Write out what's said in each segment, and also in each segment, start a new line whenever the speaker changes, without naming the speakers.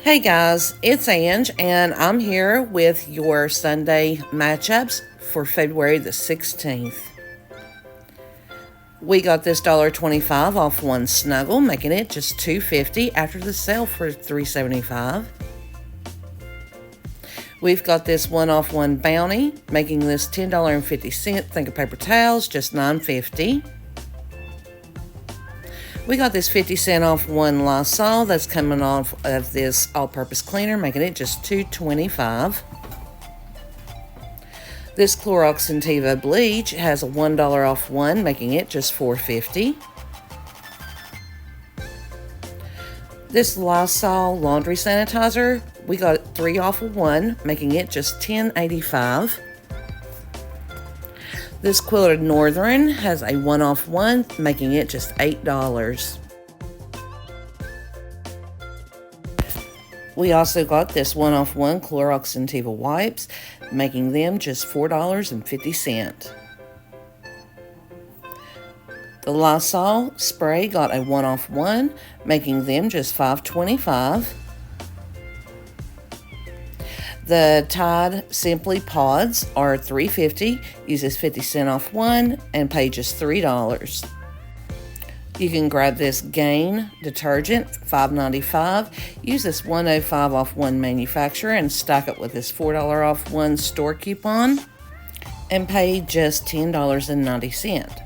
Hey guys, it's Ange, and I'm here with your Sunday matchups for February the 16th. We got this $1.25 off one Snuggle, making it just $2.50 after the sale for $3.75. We've got this one off one Bounty, making this $10.50. Think of paper towels, just $9.50. We got this 50-cent off one Lysol that's coming off of this all-purpose cleaner, making it just $2.25. This Clorox Sentiva bleach has a $1 off one, making it just $4.50. This Lysol laundry sanitizer, we got 3 off of 1, making it just $10.85. This Quilted Northern has a 1 off 1, making it just $8. We also got this 1 off 1 Clorox Sentiva wipes, making them just $4.50. The Lysol spray got a 1 off 1, making them just $5.25. The Tide Simply Pods are $3.50, uses 50-cent off 1, and pay just $3. You can grab this Gain detergent, $5.95, use this $1.05 off 1 manufacturer, and stock it with this $4 off 1 store coupon, and pay just $10.90.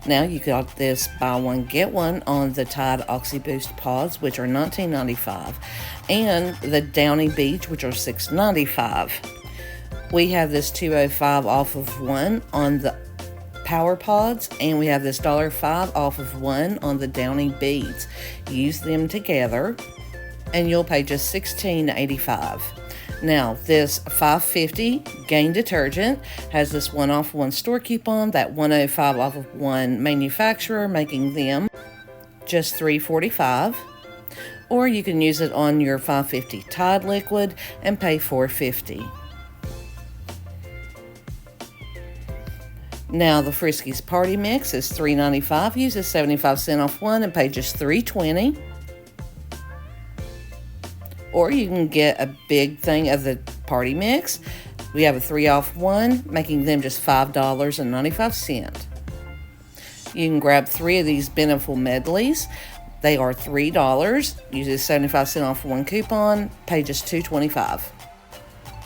Now you got this buy one get one on the Tide Oxy Boost Pods, which are $19.95, and the Downy Beach, which are $6.95. We have this $2.05 off of 1 on the Power Pods, and we have this $1.05 off of 1 on the Downy Beads. Use them together, and you'll pay just $16.85. Now, this $5.50 Gain detergent has this 1 off 1 store coupon, that $1.05 off of 1 manufacturer, making them just $3.45. Or you can use it on your $5.50 Tide liquid and pay $4.50. Now, the Friskies Party Mix is $3.95. Use a 75-cent off 1 and pay just $3.20. Or you can get a big thing of the Party Mix. We have a 3 off 1, making them just $5.95. You can grab 3 of these Beneful Medleys. They are $3. Use a 75-cent off 1 coupon, pay just $2.25.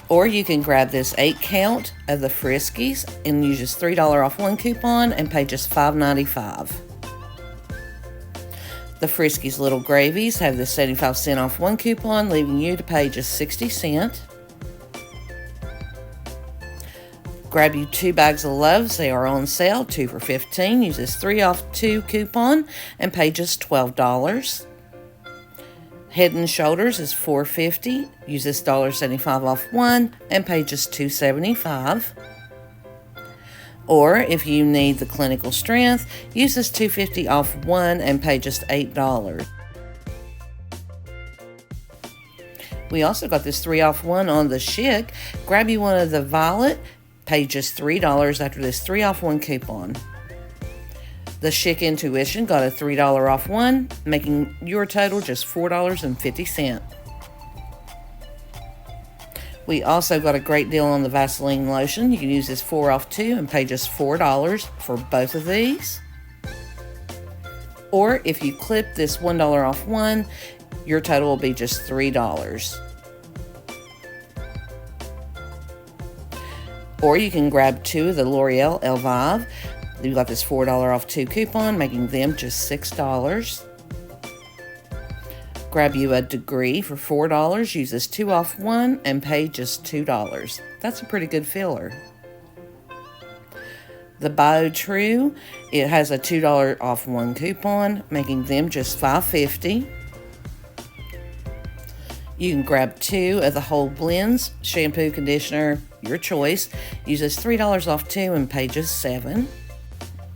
Or you can grab this 8 count of the Friskies and use just $3 off 1 coupon and pay just $5.95. The Friskies Little Gravies have the 75-cent off 1 coupon, leaving you to pay just 60 cents. Grab you 2 bags of Loves. They are on sale, 2 for $15. Use this 3 off 2 coupon and pay just $12. Head & Shoulders is $4.50. Use this $1.75 off 1 and pay just $2.75. Or if you need the Clinical Strength, use this $2.50 off 1 and pay just $8. We also got this 3 off 1 on the Schick. Grab you one of the Violet, pay just $3 after this 3 off 1 coupon. The Schick Intuition got a $3 off 1, making your total just $4.50. We also got a great deal on the Vaseline lotion. You can use this 4 off 2 and pay just $4 for both of these. Or if you clip this $1 off 1, your total will be just $3. Or you can grab 2 of the L'Oreal Elvive. You've got this $4 off 2 coupon, making them just $6. Grab you a Degree for $4. Use this 2 off 1 and pay just $2. That's a pretty good filler. The BioTrue, it has a $2 off 1 coupon, making them just $5.50. You can grab 2 of the Whole Blends shampoo, conditioner, your choice. Use this $3 off 2 and pay just $7.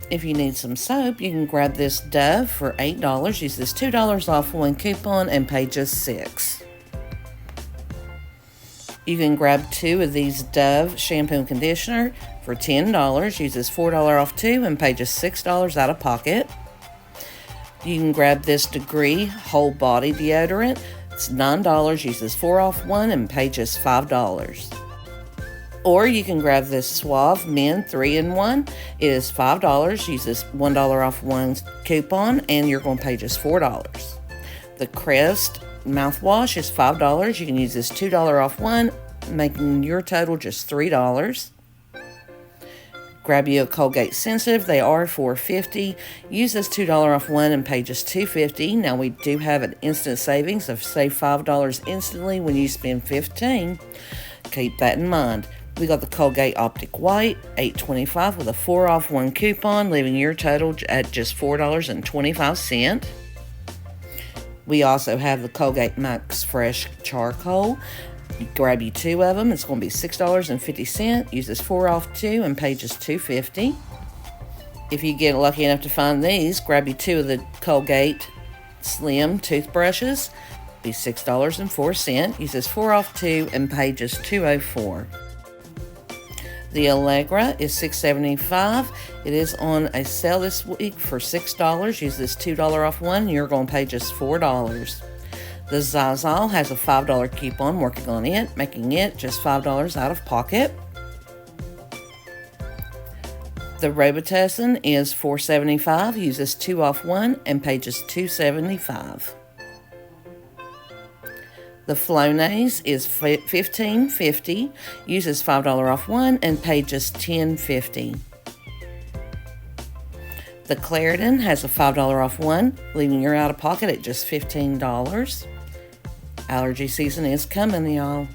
If you need some soap, you can grab this Dove for $8. Use this $2 off 1 coupon and pay just $6. You can grab 2 of these Dove shampoo and conditioner for $10. Use this $4 off 2 and pay just $6 out of pocket. You can grab this Degree whole body deodorant It's $9, uses 4 off 1, and pay just $5. Or you can grab this Suave Men 3-in-1. It is $5, uses $1 off 1 coupon, and you're going to pay just $4. The Crest mouthwash is $5. You can use this $2 off 1, making your total just $3. Grab you a Colgate Sensitive. They are $4.50. Use this $2 off 1 and pay just $2.50. Now we do have an instant savings of save $5 instantly when you spend $15. Keep that in mind. We got the Colgate Optic White, $8.25 with a 4 off 1 coupon, leaving your total at just $4.25. We also have the Colgate Max Fresh Charcoal. You grab you 2 of them. It's going to be $6.50. Use this 4 off 2 and pay just $2.50. If you get lucky enough to find these, grab you 2 of the Colgate Slim toothbrushes. Be $6.04. Use this 4 off 2 and pay just $2.04. The Allegra is $6.75. It is on a sale this week for $6. Use this $2 off 1. You're going to pay just $4. The Zazal has a $5 coupon working on it, making it just $5 out of pocket. The Robitussin is $4.75. Use this 2 off 1 and pay just $2.75. The Flonase is $15.50. Use this $5 off 1 and pay just $10.50. The Claritin has a $5 off 1, leaving your out of pocket at just $15. Allergy season is coming, y'all.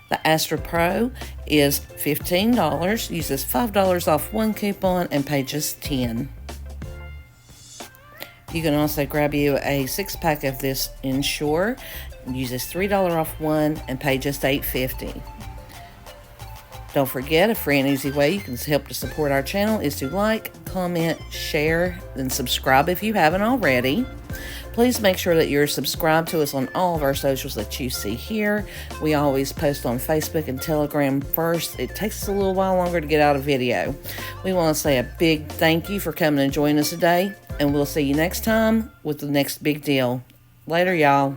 The Astra Pro is $15. Use this $5 off 1 coupon and pay just $10. You can also grab you a 6-pack of this Ensure. Use this $3 off 1 and pay just $8.50. Don't forget, a free and easy way you can help to support our channel is to like, comment, share, and subscribe if you haven't already. Please make sure that you're subscribed to us on all of our socials that you see here. We always post on Facebook and Telegram first. It takes us a little while longer to get out a video. We want to say a big thank you for coming and joining us today, and we'll see you next time with the next big deal. Later, y'all.